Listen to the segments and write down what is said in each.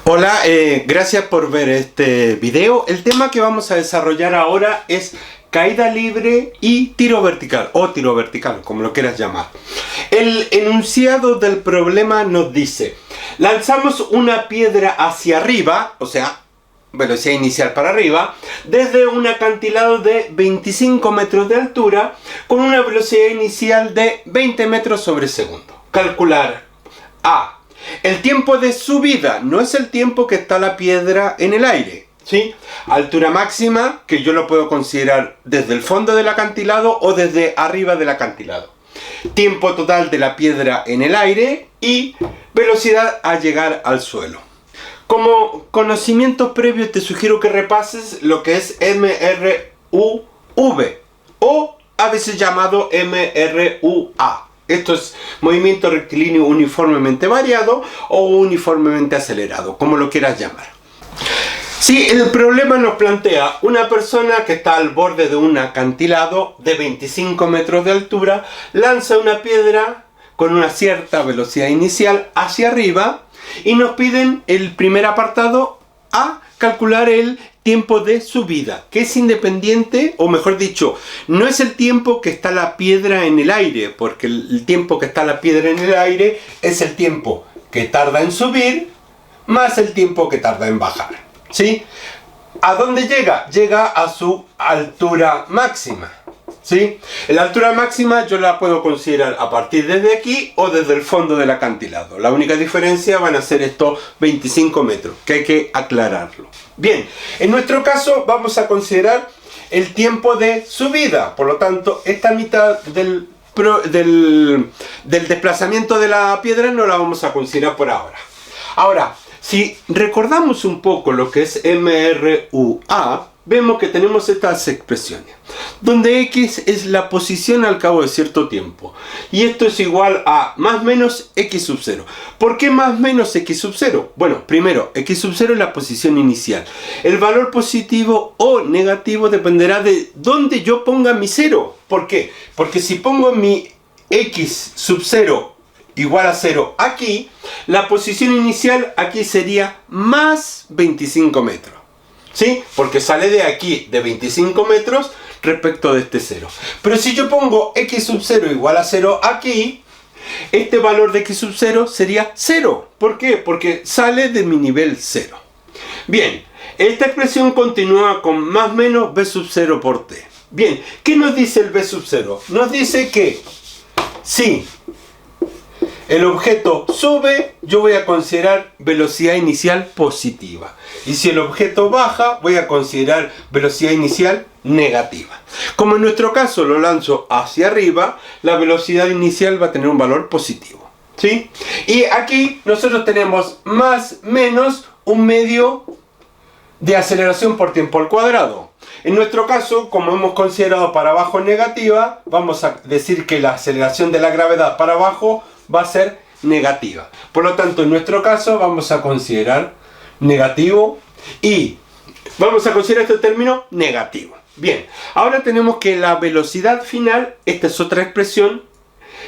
Hola, gracias por ver este video. El tema que vamos a desarrollar ahora es caída libre y tiro vertical, o tiro vertical, como lo quieras llamar. El enunciado del problema nos dice: lanzamos una piedra hacia arriba, o sea, velocidad inicial para arriba, desde un acantilado de 25 metros de altura, con una velocidad inicial de 20 metros sobre segundo. Calcular A. El tiempo de subida no es el tiempo que está la piedra en el aire, ¿sí? Altura máxima, que yo lo puedo considerar desde el fondo del acantilado o desde arriba del acantilado. Tiempo total de la piedra en el aire y velocidad al llegar al suelo. Como conocimientos previos te sugiero que repases lo que es MRUV o a veces llamado MRUA. Esto es movimiento rectilíneo uniformemente variado o uniformemente acelerado, como lo quieras llamar. Si el problema nos plantea una persona que está al borde de un acantilado de 25 metros de altura, lanza una piedra con una cierta velocidad inicial hacia arriba y nos piden el primer apartado a calcular el tiempo de subida, que es independiente, o mejor dicho, no es el tiempo que está la piedra en el aire, porque el tiempo que está la piedra en el aire es el tiempo que tarda en subir más el tiempo que tarda en bajar, ¿sí? ¿A dónde llega? Llega a su altura máxima, ¿sí? La altura máxima yo la puedo considerar a partir desde aquí o desde el fondo del acantilado. La única diferencia van a ser estos 25 metros, que hay que aclararlo. Bien, en nuestro caso vamos a considerar el tiempo de subida. Por lo tanto, esta mitad del desplazamiento de la piedra no la vamos a considerar por ahora. Ahora, si recordamos un poco lo que es MRUA, vemos que tenemos estas expresiones, donde X es la posición al cabo de cierto tiempo. Y esto es igual a más menos X sub 0. ¿Por qué más menos X sub 0? Bueno, primero, X sub 0 es la posición inicial. El valor positivo o negativo dependerá de dónde yo ponga mi 0. ¿Por qué? Porque si pongo mi X sub 0 igual a 0 aquí, la posición inicial aquí sería más 25 metros. ¿Sí? Porque sale de aquí de 25 metros respecto de este 0. Pero si yo pongo X sub 0 igual a 0 aquí, este valor de X sub 0 sería 0. ¿Por qué? Porque sale de mi nivel 0. Bien, esta expresión continúa con más menos B sub 0 por T. Bien, ¿qué nos dice el B sub 0? Nos dice que si el objeto sube, yo voy a considerar velocidad inicial positiva. Y si el objeto baja, voy a considerar velocidad inicial negativa. Como en nuestro caso lo lanzo hacia arriba, la velocidad inicial va a tener un valor positivo, ¿sí? Y aquí nosotros tenemos más menos un medio de aceleración por tiempo al cuadrado. En nuestro caso, como hemos considerado para abajo negativa, vamos a decir que la aceleración de la gravedad para abajo va a ser negativa. Por lo tanto, en nuestro caso vamos a considerar negativo y vamos a considerar este término negativo. Bien, ahora tenemos que la velocidad final, esta es otra expresión,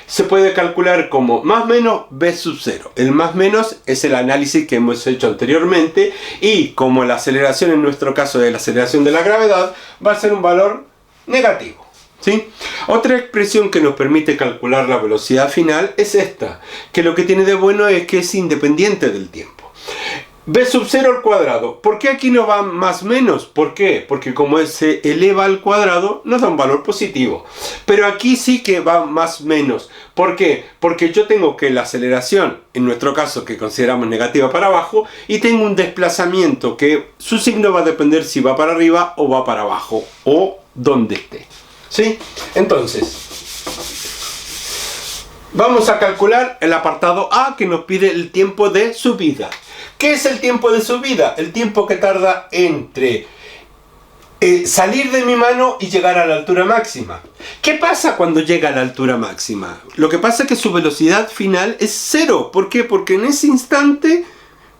se puede calcular como más menos B sub 0. El más menos es el análisis que hemos hecho anteriormente y como la aceleración en nuestro caso es la aceleración de la gravedad, va a ser un valor negativo. ¿Sí? Otra expresión que nos permite calcular la velocidad final es esta, que lo que tiene de bueno es que es independiente del tiempo. B sub 0 al cuadrado. ¿Por qué aquí no va más menos? ¿Por qué? Porque como se eleva al cuadrado nos da un valor positivo. Pero aquí sí que va más menos. ¿Por qué? Porque yo tengo que la aceleración, en nuestro caso que consideramos negativa para abajo, y tengo un desplazamiento que su signo va a depender si va para arriba o va para abajo o donde esté. ¿Sí? Entonces, vamos a calcular el apartado A que nos pide el tiempo de subida. ¿Qué es el tiempo de subida? El tiempo que tarda entre salir de mi mano y llegar a la altura máxima. ¿Qué pasa cuando llega a la altura máxima? Lo que pasa es que su velocidad final es 0. ¿Por qué? Porque en ese instante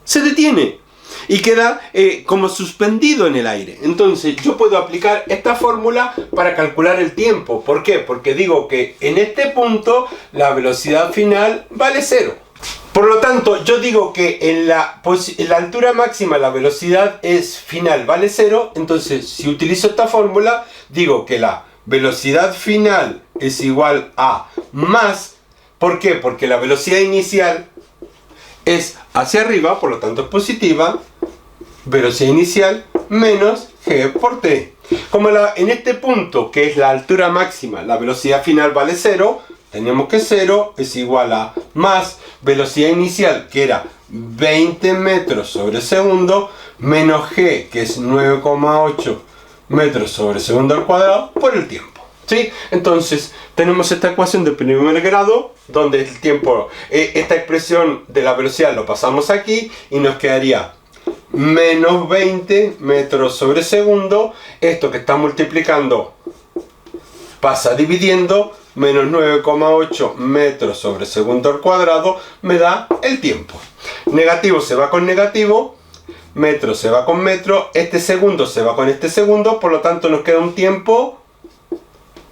se detiene y queda como suspendido en el aire. Entonces yo puedo aplicar esta fórmula para calcular el tiempo. ¿Por qué? Porque digo que en este punto la velocidad final vale 0. Por lo tanto, yo digo que en la altura máxima la velocidad es final vale 0, entonces si utilizo esta fórmula, digo que la velocidad final es igual a más, ¿por qué? Porque la velocidad inicial es hacia arriba, por lo tanto es positiva, velocidad inicial menos g por t. Como en este punto, que es la altura máxima, la velocidad final vale 0, tenemos que 0 es igual a más velocidad inicial, que era 20 metros sobre segundo, menos g, que es 9,8 metros sobre segundo al cuadrado, por el tiempo. ¿Sí? Entonces, tenemos esta ecuación de primer grado, donde el tiempo, esta expresión de la velocidad lo pasamos aquí, y nos quedaría menos 20 metros sobre segundo. Esto que está multiplicando pasa dividiendo, menos 9,8 metros sobre segundo al cuadrado me da el tiempo. Negativo se va con negativo, metro se va con metro, este segundo se va con este segundo, por lo tanto nos queda un tiempo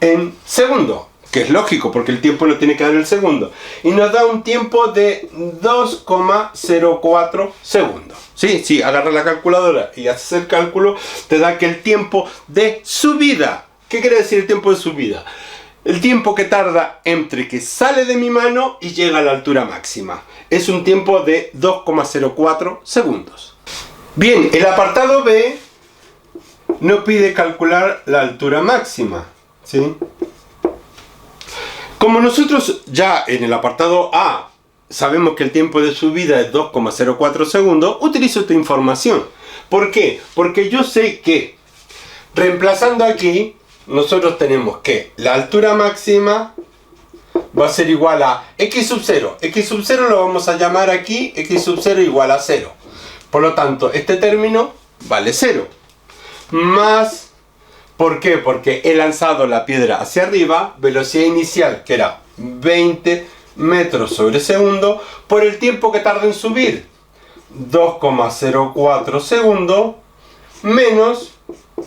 en segundo, que es lógico porque el tiempo lo tiene que dar el segundo, y nos da un tiempo de 2,04 segundos. Sí, agarra la calculadora y haces el cálculo, te da que el tiempo de subida, ¿qué quiere decir el tiempo de subida? El tiempo que tarda entre que sale de mi mano y llega a la altura máxima. Es un tiempo de 2,04 segundos. Bien, el apartado B nos pide calcular la altura máxima, ¿sí? Como nosotros ya en el apartado A sabemos que el tiempo de subida es 2,04 segundos, utilizo esta información. ¿Por qué? Porque yo sé que reemplazando aquí, nosotros tenemos que la altura máxima va a ser igual a x sub 0. X sub 0 lo vamos a llamar aquí x sub 0 igual a 0. Por lo tanto, este término vale 0. Más, ¿por qué? Porque he lanzado la piedra hacia arriba, velocidad inicial que era 20 metros sobre segundo, por el tiempo que tarda en subir, 2,04 segundos, menos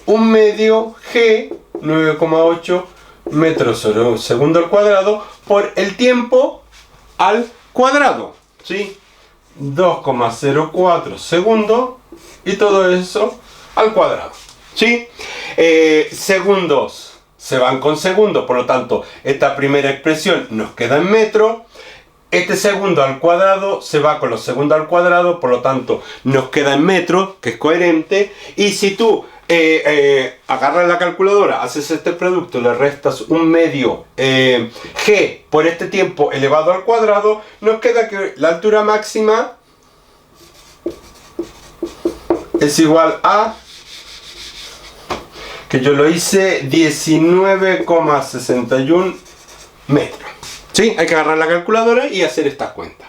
un medio g, 9,8 metros sobre segundo al cuadrado, por el tiempo al cuadrado, ¿sí? 2,04 segundos y todo eso al cuadrado, ¿sí? Segundos se van con segundos, por lo tanto esta primera expresión nos queda en metro. Este segundo al cuadrado se va con los segundos al cuadrado, por lo tanto nos queda en metros, que es coherente. Y si tú agarras la calculadora, haces este producto, le restas un medio g por este tiempo elevado al cuadrado, nos queda que la altura máxima es igual a, que yo lo hice, 19,61 metros. ¿Sí? Hay que agarrar la calculadora y hacer estas cuentas.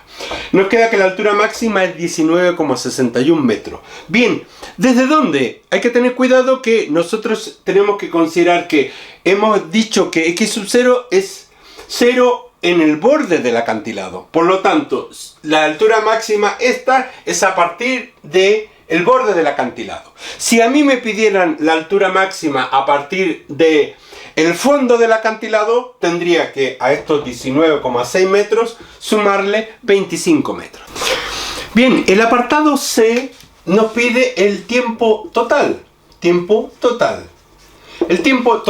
Nos queda que la altura máxima es 19,61 metros. Bien, ¿desde dónde? Hay que tener cuidado que nosotros tenemos que considerar que hemos dicho que x sub 0 es 0 en el borde del acantilado. Por lo tanto, la altura máxima esta es a partir de el borde del acantilado. Si a mí me pidieran la altura máxima a partir de el fondo del acantilado, tendría que a estos 19,6 metros sumarle 25 metros. Bien, el apartado C nos pide el tiempo total. El tiempo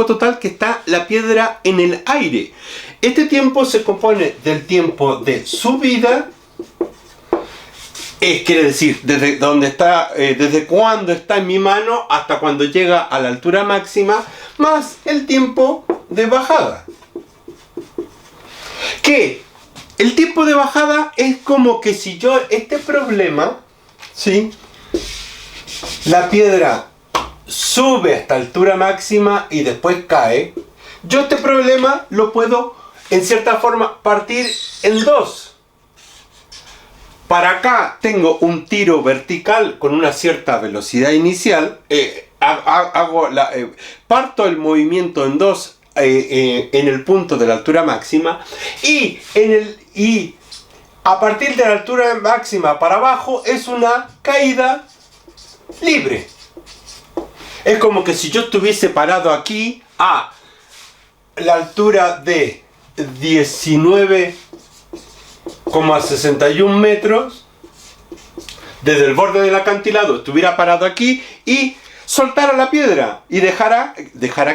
total que está la piedra en el aire. Este tiempo se compone del tiempo de subida, quiere decir, desde cuando está en mi mano hasta cuando llega a la altura máxima, más el tiempo de bajada. Que el tiempo de bajada es como que si yo, este problema, ¿sí? La piedra sube hasta altura máxima y después cae. Yo este problema lo puedo, en cierta forma, partir en dos. Para acá tengo un tiro vertical con una cierta velocidad inicial. Parto el movimiento en dos en el punto de la altura máxima. Y a partir de la altura máxima para abajo es una caída libre. Es como que si yo estuviese parado aquí a la altura de 19,6 5,61 metros desde el borde del acantilado, estuviera parado aquí y soltara la piedra y dejara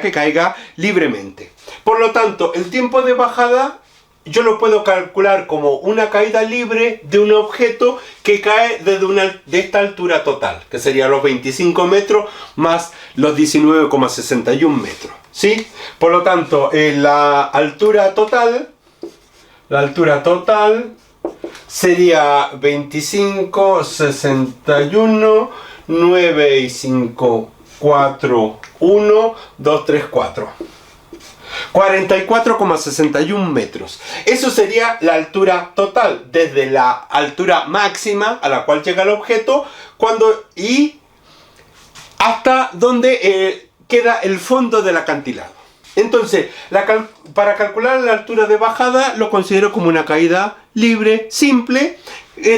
que caiga libremente. Por lo tanto, el tiempo de bajada yo lo puedo calcular como una caída libre de un objeto que cae desde esta altura total, que sería los 25 metros más los 19,61 metros. ¿Sí? Por lo tanto, la altura total sería 25, 61, 9 y 5, 4, 1, 2, 3, 4. 44,61 metros. Eso sería la altura total, desde la altura máxima a la cual llega el objeto y hasta donde queda el fondo del acantilado. Entonces, para calcular la altura de bajada lo considero como una caída libre, simple,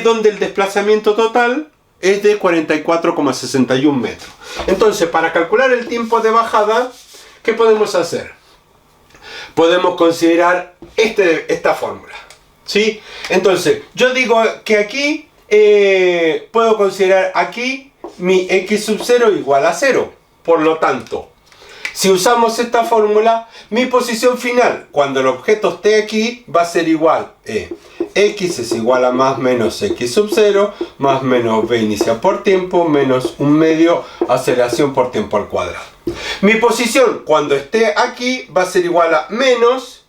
donde el desplazamiento total es de 44,61 metros. Entonces, para calcular el tiempo de bajada, ¿qué podemos hacer? Podemos considerar esta fórmula, ¿sí? Entonces, yo digo que aquí puedo considerar aquí mi x sub 0 igual a 0. Por lo tanto, si usamos esta fórmula, mi posición final cuando el objeto esté aquí va a ser igual x es igual a más menos x sub 0 más menos v inicial por tiempo menos un medio aceleración por tiempo al cuadrado. Mi posición cuando esté aquí va a ser igual a menos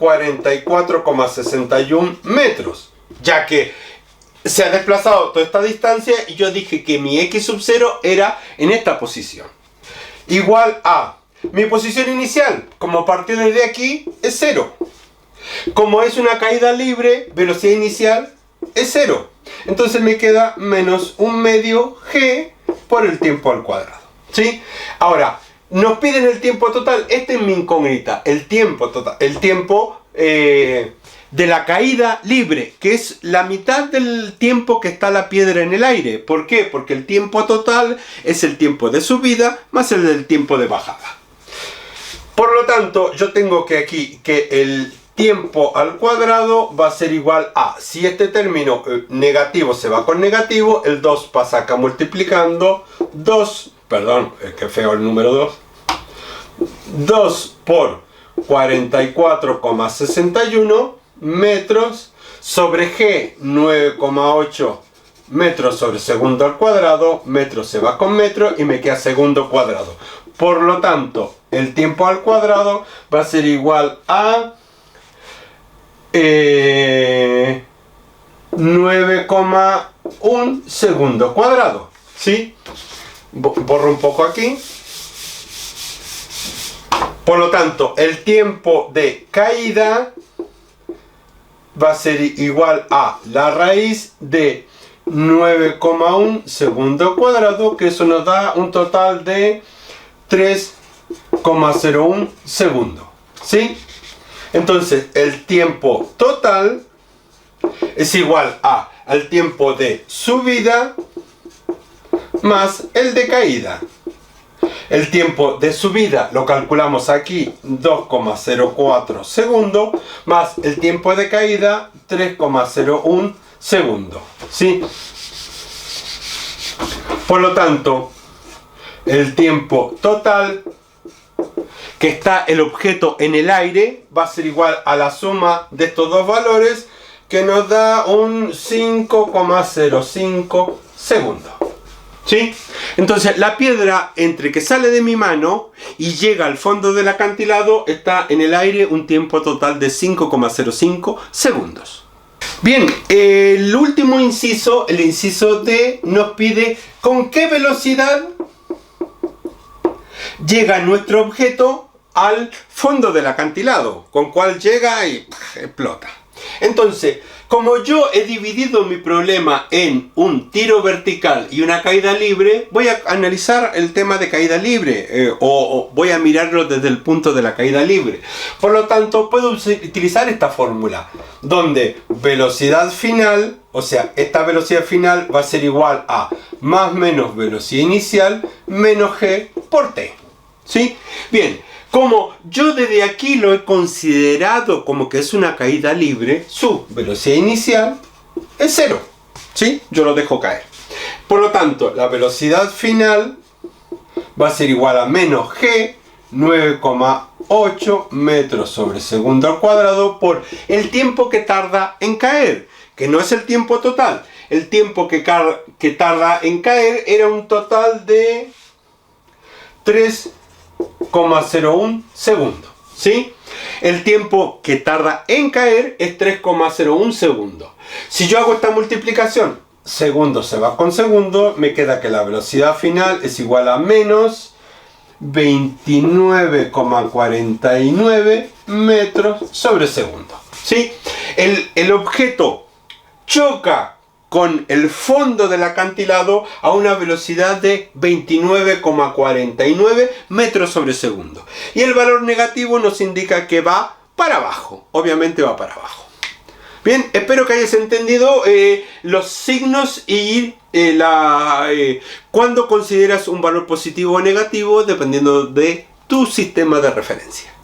44,61 metros, ya que se ha desplazado toda esta distancia y yo dije que mi x sub 0 era en esta posición. Igual a mi posición inicial, como partió desde aquí, es 0. Como es una caída libre, velocidad inicial es 0. Entonces me queda menos un medio g por el tiempo al cuadrado. ¿Sí? Ahora, nos piden el tiempo total. Esta es mi incógnita. El tiempo total. El tiempo de la caída libre, que es la mitad del tiempo que está la piedra en el aire. ¿Por qué? Porque el tiempo total es el tiempo de subida más el del tiempo de bajada. Por lo tanto, yo tengo que aquí que el tiempo al cuadrado va a ser igual a, si este término negativo se va con negativo, el 2 pasa acá multiplicando, 2, perdón, es que feo el número 2, 2 por 44,61 metros sobre g 9,8 metros sobre segundo al cuadrado, metro se va con metro y me queda segundo cuadrado. Por lo tanto, el tiempo al cuadrado va a ser igual a 9,1 segundo cuadrado. ¿Sí? Borro un poco aquí. Por lo tanto, el tiempo de caída va a ser igual a la raíz de 9,1 segundo cuadrado, que eso nos da un total de 3,01 segundos. ¿Sí? Entonces, el tiempo total es igual al tiempo de subida más el de caída. El tiempo de subida lo calculamos aquí, 2,04 segundos, más el tiempo de caída, 3,01 segundos. ¿Sí? Por lo tanto, el tiempo total que está el objeto en el aire va a ser igual a la suma de estos dos valores, que nos da un 5,05 segundos. ¿Sí? Entonces la piedra, entre que sale de mi mano y llega al fondo del acantilado, está en el aire un tiempo total de 5,05 segundos. Bien, el último inciso, el inciso D, nos pide con qué velocidad llega nuestro objeto al fondo del acantilado, con cuál llega y explota. Entonces, como yo he dividido mi problema en un tiro vertical y una caída libre, voy a analizar el tema de caída libre o voy a mirarlo desde el punto de la caída libre. Por lo tanto, puedo utilizar esta fórmula, donde velocidad final, o sea, esta velocidad final va a ser igual a más menos velocidad inicial menos g por t. ¿Sí? Bien, Como yo desde aquí lo he considerado como que es una caída libre, su velocidad inicial es 0. ¿Sí? Yo lo dejo caer. Por lo tanto, la velocidad final va a ser igual a menos g 9,8 metros sobre segundo al cuadrado por el tiempo que tarda en caer, que no es el tiempo total. El tiempo que tarda en caer era un total de 3,01 segundos. ¿Sí? El tiempo que tarda en caer es 3,01 segundos. Si yo hago esta multiplicación, segundo se va con segundo, me queda que la velocidad final es igual a menos 29,49 metros sobre segundo. ¿Sí? El objeto choca con el fondo del acantilado a una velocidad de 29,49 metros sobre segundo. Y el valor negativo nos indica que va para abajo. Obviamente va para abajo. Bien, espero que hayas entendido los signos y cuando consideras un valor positivo o negativo dependiendo de tu sistema de referencia.